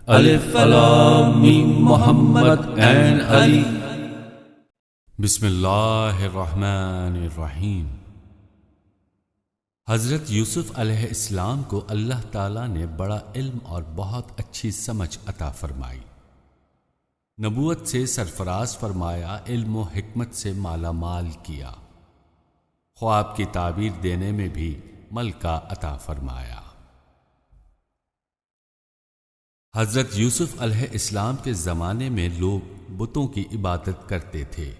الف لام میم محمد عین علی۔ بسم اللہ الرحمن الرحیم۔ حضرت یوسف علیہ السلام کو اللہ تعالیٰ نے بڑا علم اور بہت اچھی سمجھ عطا فرمائی، نبوت سے سرفراز فرمایا، علم و حکمت سے مالا مال کیا، خواب کی تعبیر دینے میں بھی ملکہ عطا فرمایا۔ حضرت یوسف علیہ السلام کے زمانے میں لوگ بتوں کی عبادت کرتے تھے،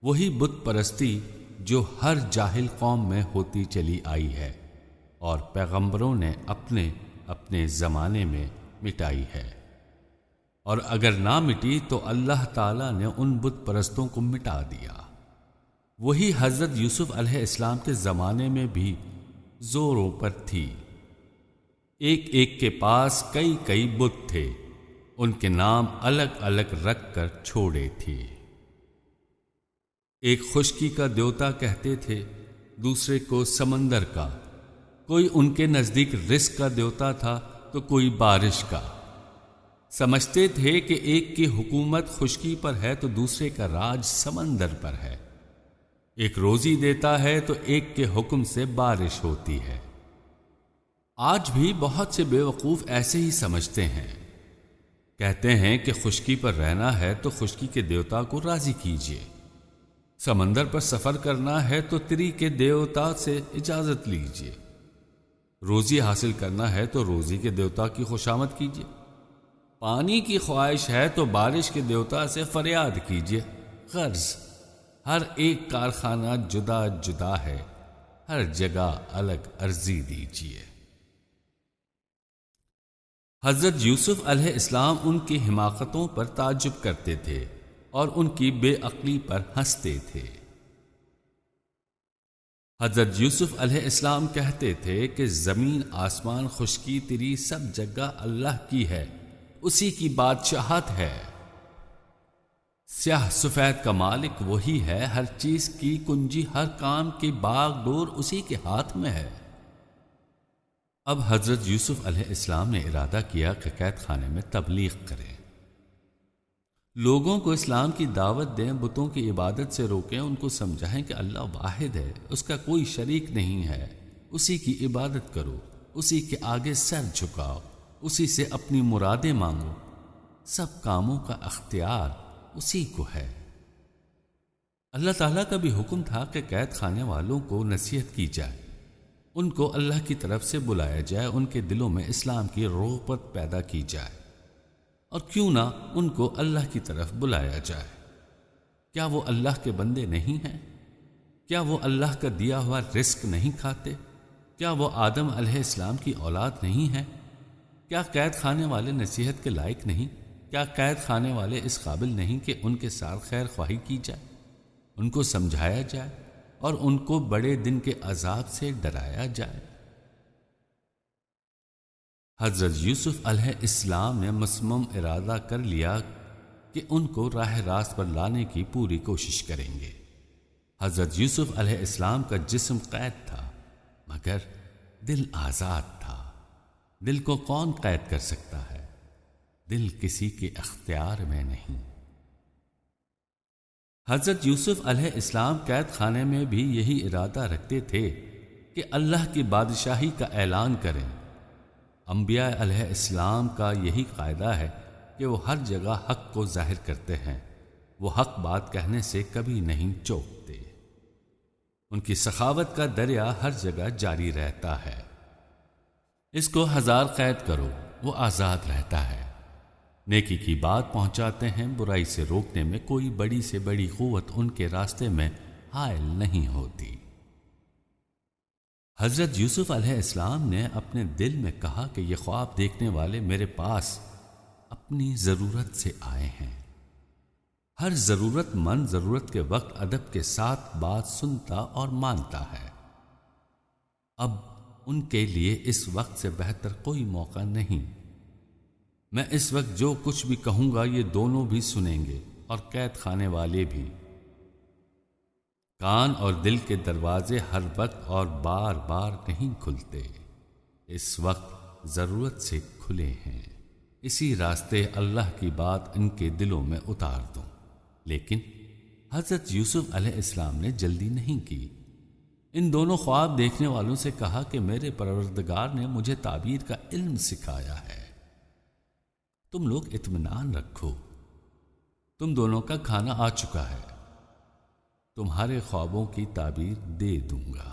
وہی بت پرستی جو ہر جاہل قوم میں ہوتی چلی آئی ہے اور پیغمبروں نے اپنے اپنے زمانے میں مٹائی ہے، اور اگر نہ مٹی تو اللہ تعالیٰ نے ان بت پرستوں کو مٹا دیا۔ وہی حضرت یوسف علیہ السلام کے زمانے میں بھی زوروں پر تھی، ایک ایک کے پاس کئی کئی بت تھے، ان کے نام الگ الگ رکھ کر چھوڑے تھے۔ ایک خشکی کا دیوتا کہتے تھے، دوسرے کو سمندر کا، کوئی ان کے نزدیک رزق کا دیوتا تھا تو کوئی بارش کا۔ سمجھتے تھے کہ ایک کی حکومت خشکی پر ہے تو دوسرے کا راج سمندر پر ہے، ایک روزی دیتا ہے تو ایک کے حکم سے بارش ہوتی ہے۔ آج بھی بہت سے بے وقوف ایسے ہی سمجھتے ہیں، کہتے ہیں کہ خشکی پر رہنا ہے تو خشکی کے دیوتا کو راضی کیجیے، سمندر پر سفر کرنا ہے تو تری کے دیوتا سے اجازت لیجیے، روزی حاصل کرنا ہے تو روزی کے دیوتا کی خوشامد کیجیے، پانی کی خواہش ہے تو بارش کے دیوتا سے فریاد کیجیے۔ غرض ہر ایک کارخانہ جدا جدا ہے، ہر جگہ الگ عرضی دیجیے۔ حضرت یوسف علیہ السلام ان کی حماقتوں پر تعجب کرتے تھے اور ان کی بے عقلی پر ہنستے تھے۔ حضرت یوسف علیہ السلام کہتے تھے کہ زمین آسمان خشکی تری سب جگہ اللہ کی ہے، اسی کی بادشاہت ہے، سیاہ سفید کا مالک وہی ہے، ہر چیز کی کنجی، ہر کام کی باغ ڈور اسی کے ہاتھ میں ہے۔ اب حضرت یوسف علیہ السلام نے ارادہ کیا کہ قید خانے میں تبلیغ کریں، لوگوں کو اسلام کی دعوت دیں، بتوں کی عبادت سے روکیں، ان کو سمجھائیں کہ اللہ واحد ہے، اس کا کوئی شریک نہیں ہے، اسی کی عبادت کرو، اسی کے آگے سر جھکاؤ، اسی سے اپنی مرادیں مانگو، سب کاموں کا اختیار اسی کو ہے۔ اللہ تعالیٰ کا بھی حکم تھا کہ قید خانے والوں کو نصیحت کی جائے، ان کو اللہ کی طرف سے بلایا جائے، ان کے دلوں میں اسلام کی رغبت پیدا کی جائے، اور کیوں نہ ان کو اللہ کی طرف بلایا جائے۔ کیا وہ اللہ کے بندے نہیں ہیں؟ کیا وہ اللہ کا دیا ہوا رزق نہیں کھاتے؟ کیا وہ آدم علیہ السلام کی اولاد نہیں ہے؟ کیا قید خانے والے نصیحت کے لائق نہیں؟ کیا قید خانے والے اس قابل نہیں کہ ان کے ساتھ خیر خواہی کی جائے، ان کو سمجھایا جائے اور ان کو بڑے دن کے عذاب سے ڈرایا جائے؟ حضرت یوسف علیہ السلام نے مصمم ارادہ کر لیا کہ ان کو راہ راست پر لانے کی پوری کوشش کریں گے۔ حضرت یوسف علیہ السلام کا جسم قید تھا مگر دل آزاد تھا۔ دل کو کون قید کر سکتا ہے؟ دل کسی کے اختیار میں نہیں۔ حضرت یوسف علیہ السلام قید خانے میں بھی یہی ارادہ رکھتے تھے کہ اللہ کی بادشاہی کا اعلان کریں۔ انبیاء علیہ السلام کا یہی قاعدہ ہے کہ وہ ہر جگہ حق کو ظاہر کرتے ہیں، وہ حق بات کہنے سے کبھی نہیں چوکتے، ان کی سخاوت کا دریا ہر جگہ جاری رہتا ہے۔ اس کو 1000 قید کرو وہ آزاد رہتا ہے، نیکی کی بات پہنچاتے ہیں، برائی سے روکنے میں کوئی بڑی سے بڑی قوت ان کے راستے میں حائل نہیں ہوتی۔ حضرت یوسف علیہ السلام نے اپنے دل میں کہا کہ یہ خواب دیکھنے والے میرے پاس اپنی ضرورت سے آئے ہیں، ہر ضرورت مند ضرورت کے وقت ادب کے ساتھ بات سنتا اور مانتا ہے۔ اب ان کے لیے اس وقت سے بہتر کوئی موقع نہیں، میں اس وقت جو کچھ بھی کہوں گا یہ دونوں بھی سنیں گے اور قید خانے والے بھی۔ کان اور دل کے دروازے ہر وقت اور بار بار نہیں کھلتے، اس وقت ضرورت سے کھلے ہیں۔ اسی راستے اللہ کی بات ان کے دلوں میں اتار دوں۔ لیکن حضرت یوسف علیہ السلام نے جلدی نہیں کی۔ ان دونوں خواب دیکھنے والوں سے کہا کہ میرے پروردگار نے مجھے تعبیر کا علم سکھایا ہے، تم لوگ اطمینان رکھو، تم دونوں کا کھانا آ چکا ہے، تمہارے خوابوں کی تعبیر دے دوں گا۔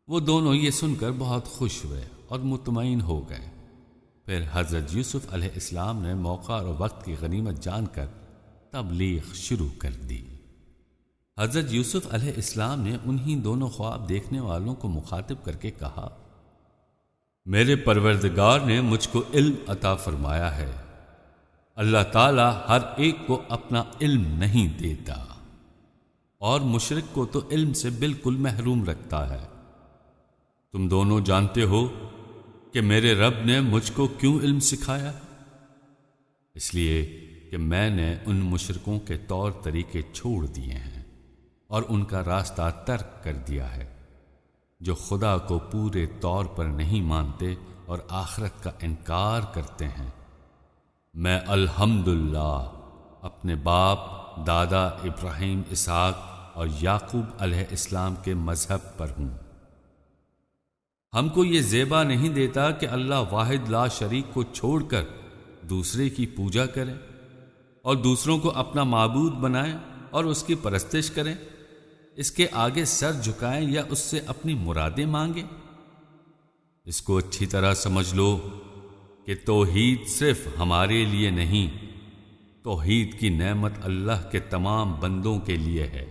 وہ دونوں یہ سن کر بہت خوش ہوئے اور مطمئن ہو گئے۔ پھر حضرت یوسف علیہ السلام نے موقع اور وقت کی غنیمت جان کر تبلیغ شروع کر دی۔ حضرت یوسف علیہ السلام نے انہی دونوں خواب دیکھنے والوں کو مخاطب کر کے کہا، میرے پروردگار نے مجھ کو علم عطا فرمایا ہے۔ اللہ تعالیٰ ہر ایک کو اپنا علم نہیں دیتا، اور مشرک کو تو علم سے بالکل محروم رکھتا ہے۔ تم دونوں جانتے ہو کہ میرے رب نے مجھ کو کیوں علم سکھایا؟ اس لیے کہ میں نے ان مشرکوں کے طور طریقے چھوڑ دیے ہیں اور ان کا راستہ ترک کر دیا ہے، جو خدا کو پورے طور پر نہیں مانتے اور آخرت کا انکار کرتے ہیں۔ میں الحمدللہ اپنے باپ دادا ابراہیم، اسحاق اور یعقوب علیہ السلام کے مذہب پر ہوں۔ ہم کو یہ زیبا نہیں دیتا کہ اللہ واحد لا شریک کو چھوڑ کر دوسرے کی پوجا کریں اور دوسروں کو اپنا معبود بنائیں اور اس کی پرستش کریں، اس کے آگے سر جھکائیں یا اس سے اپنی مرادیں مانگیں۔ اس کو اچھی طرح سمجھ لو کہ توحید صرف ہمارے لیے نہیں، توحید کی نعمت اللہ کے تمام بندوں کے لیے ہے۔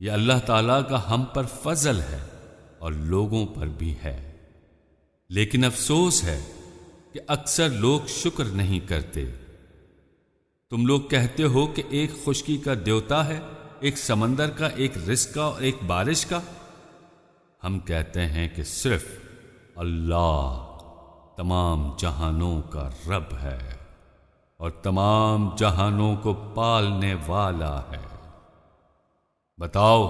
یہ اللہ تعالیٰ کا ہم پر فضل ہے اور لوگوں پر بھی ہے، لیکن افسوس ہے کہ اکثر لوگ شکر نہیں کرتے۔ تم لوگ کہتے ہو کہ ایک خشکی کا دیوتا ہے، ایک سمندر کا، ایک رزق کا اور ایک بارش کا۔ ہم کہتے ہیں کہ صرف اللہ تمام جہانوں کا رب ہے اور تمام جہانوں کو پالنے والا ہے۔ بتاؤ،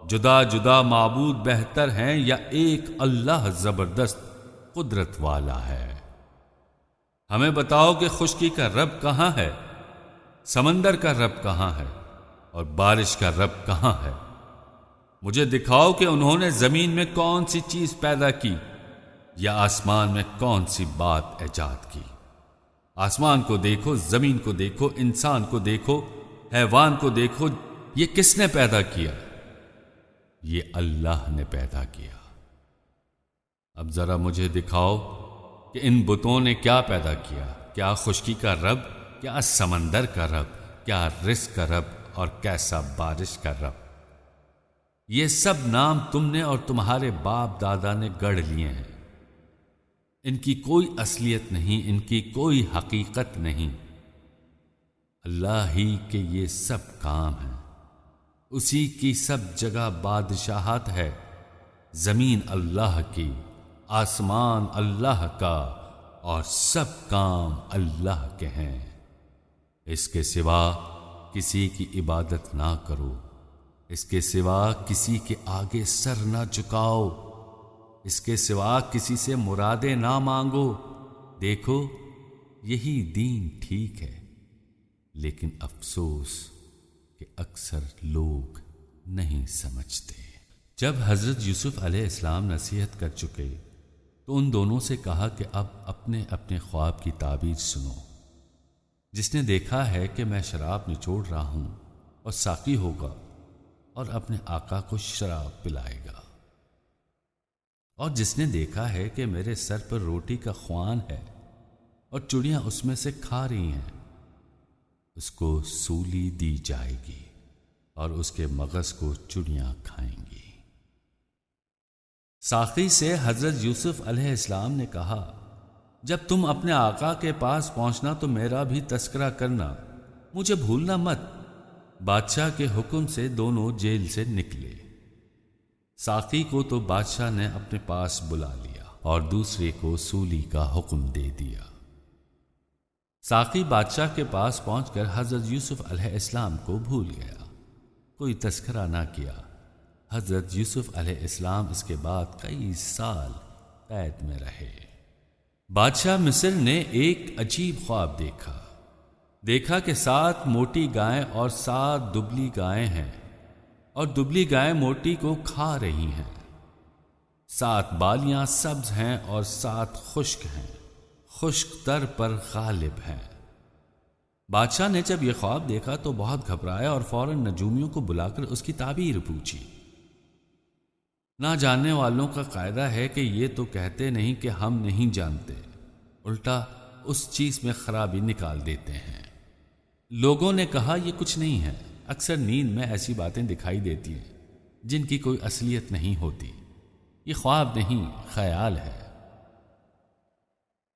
جدا جدا معبود بہتر ہیں یا ایک اللہ زبردست قدرت والا ہے؟ ہمیں بتاؤ کہ خشکی کا رب کہاں ہے، سمندر کا رب کہاں ہے اور بارش کا رب کہاں ہے؟ مجھے دکھاؤ کہ انہوں نے زمین میں کون سی چیز پیدا کی یا آسمان میں کون سی بات ایجاد کی۔ آسمان کو دیکھو، زمین کو دیکھو، انسان کو دیکھو، حیوان کو دیکھو، یہ کس نے پیدا کیا؟ یہ اللہ نے پیدا کیا۔ اب ذرا مجھے دکھاؤ کہ ان بتوں نے کیا پیدا کیا؟ کیا خشکی کا رب، کیا سمندر کا رب، کیا رزق کا رب اور کیسا بارش کا رب؟ یہ سب نام تم نے اور تمہارے باپ دادا نے گڑھ لیے ہیں، ان کی کوئی اصلیت نہیں، ان کی کوئی حقیقت نہیں۔ اللہ ہی کے یہ سب کام ہیں، اسی کی سب جگہ بادشاہت ہے۔ زمین اللہ کی، آسمان اللہ کا اور سب کام اللہ کے ہیں۔ اس کے سوا کسی کی عبادت نہ کرو، اس کے سوا کسی کے آگے سر نہ جھکاؤ، اس کے سوا کسی سے مرادیں نہ مانگو۔ دیکھو، یہی دین ٹھیک ہے، لیکن افسوس کہ اکثر لوگ نہیں سمجھتے۔ جب حضرت یوسف علیہ السلام نصیحت کر چکے تو ان دونوں سے کہا کہ اب اپنے اپنے خواب کی تعبیر سنو۔ جس نے دیکھا ہے کہ میں شراب نچوڑ رہا ہوں اور ساقی ہوگا اور اپنے آقا کو شراب پلائے گا، اور جس نے دیکھا ہے کہ میرے سر پر روٹی کا خوان ہے اور چڑیاں اس میں سے کھا رہی ہیں، اس کو سولی دی جائے گی اور اس کے مغز کو چڑیاں کھائیں گی۔ ساقی سے حضرت یوسف علیہ السلام نے کہا، جب تم اپنے آقا کے پاس پہنچنا تو میرا بھی تذکرہ کرنا، مجھے بھولنا مت۔ بادشاہ کے حکم سے دونوں جیل سے نکلے۔ ساقی کو تو بادشاہ نے اپنے پاس بلا لیا اور دوسرے کو سولی کا حکم دے دیا۔ ساقی بادشاہ کے پاس پہنچ کر حضرت یوسف علیہ السلام کو بھول گیا، کوئی تذکرہ نہ کیا۔ حضرت یوسف علیہ السلام اس کے بعد کئی سال قید میں رہے۔ بادشاہ مصر نے ایک عجیب خواب دیکھا کہ 7 موٹی گائیں اور 7 دبلی گائیں ہیں، اور دبلی گائیں موٹی کو کھا رہی ہیں۔ 7 بالیاں سبز ہیں اور 7 خشک ہیں، خشک تر پر غالب ہیں۔ بادشاہ نے جب یہ خواب دیکھا تو بہت گھبرایا اور فوراً نجومیوں کو بلا کر اس کی تعبیر پوچھی۔ نہ جاننے والوں کا قاعدہ ہے کہ یہ تو کہتے نہیں کہ ہم نہیں جانتے، الٹا اس چیز میں خرابی نکال دیتے ہیں۔ لوگوں نے کہا یہ کچھ نہیں ہے، اکثر نیند میں ایسی باتیں دکھائی دیتی ہیں جن کی کوئی اصلیت نہیں ہوتی، یہ خواب نہیں خیال ہے۔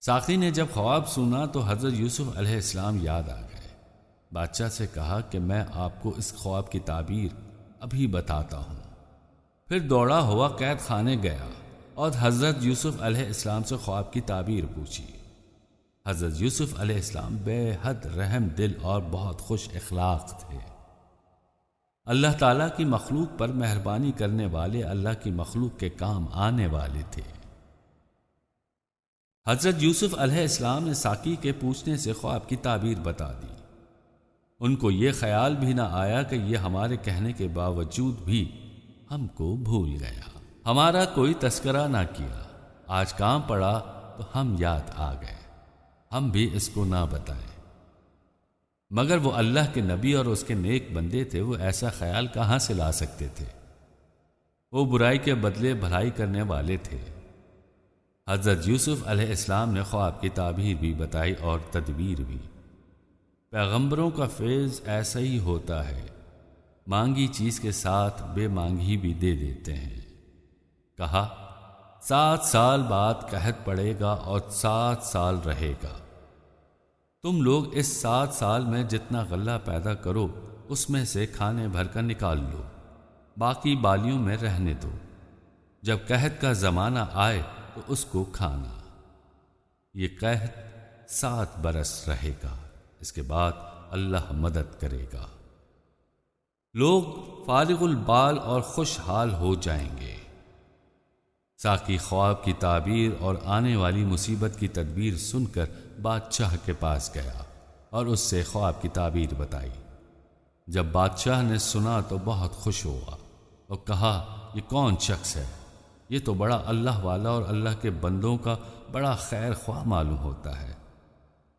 ساقی نے جب خواب سنا تو حضرت یوسف علیہ السلام یاد آ گئے۔ بادشاہ سے کہا کہ میں آپ کو اس خواب کی تعبیر ابھی بتاتا ہوں۔ پھر دوڑا ہوا قید خانے گیا اور حضرت یوسف علیہ السلام سے خواب کی تعبیر پوچھی۔ حضرت یوسف علیہ السلام بے حد رحم دل اور بہت خوش اخلاق تھے۔ اللہ تعالیٰ کی مخلوق پر مہربانی کرنے والے، اللہ کی مخلوق کے کام آنے والے تھے۔ حضرت یوسف علیہ السلام نے ساقی کے پوچھنے سے خواب کی تعبیر بتا دی۔ ان کو یہ خیال بھی نہ آیا کہ یہ ہمارے کہنے کے باوجود بھی ہم کو بھول گیا، ہمارا کوئی تذکرہ نہ کیا، آج کام پڑا تو ہم یاد آ گئے، ہم بھی اس کو نہ بتائیں۔ مگر وہ اللہ کے نبی اور اس کے نیک بندے تھے، وہ ایسا خیال کہاں سے لا سکتے تھے؟ وہ برائی کے بدلے بھلائی کرنے والے تھے۔ حضرت یوسف علیہ السلام نے خواب کی تعبیر بھی بتائی اور تدبیر بھی۔ پیغمبروں کا فیض ایسا ہی ہوتا ہے، مانگی چیز کے ساتھ بے مانگی بھی دے دیتے ہیں۔ کہا 7 سال بعد قحط پڑے گا اور 7 سال رہے گا، تم لوگ اس 7 سال میں جتنا غلہ پیدا کرو اس میں سے کھانے بھر کر نکال لو، باقی بالیوں میں رہنے دو، جب قحط کا زمانہ آئے تو اس کو کھانا۔ یہ قحط 7 برس رہے گا، اس کے بعد اللہ مدد کرے گا، لوگ فارغ البال اور خوشحال ہو جائیں گے۔ ساقی خواب کی تعبیر اور آنے والی مصیبت کی تدبیر سن کر بادشاہ کے پاس گیا اور اس سے خواب کی تعبیر بتائی۔ جب بادشاہ نے سنا تو بہت خوش ہوا اور کہا یہ کون شخص ہے؟ یہ تو بڑا اللہ والا اور اللہ کے بندوں کا بڑا خیر خواہ معلوم ہوتا ہے۔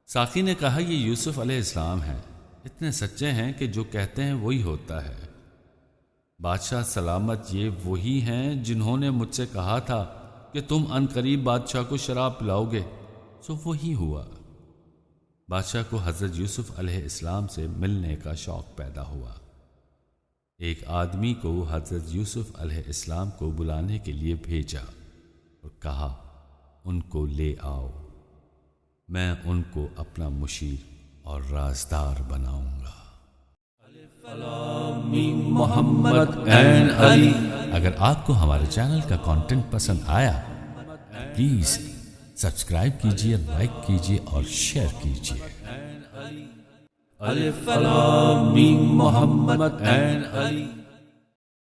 ساقی نے کہا یہ یوسف علیہ السلام ہیں، اتنے سچے ہیں کہ جو کہتے ہیں وہی ہوتا ہے۔ بادشاہ سلامت یہ وہی ہیں جنہوں نے مجھ سے کہا تھا کہ تم عنقریب بادشاہ کو شراب پلاؤ گے، سو وہی ہوا۔ بادشاہ کو حضرت یوسف علیہ السلام سے ملنے کا شوق پیدا ہوا۔ ایک آدمی کو حضرت یوسف علیہ السلام کو بلانے کے لیے بھیجا اور کہا ان کو لے آؤ، میں ان کو اپنا مشیر اور رازدار بناؤں گا۔ محمد این علی۔ اگر آپ کو ہمارے چینل کا کنٹینٹ پسند آیا پلیز سبسکرائب کیجیے، لائک کیجیے اور شیئر کیجیے۔ الف لام میم محمد این علی۔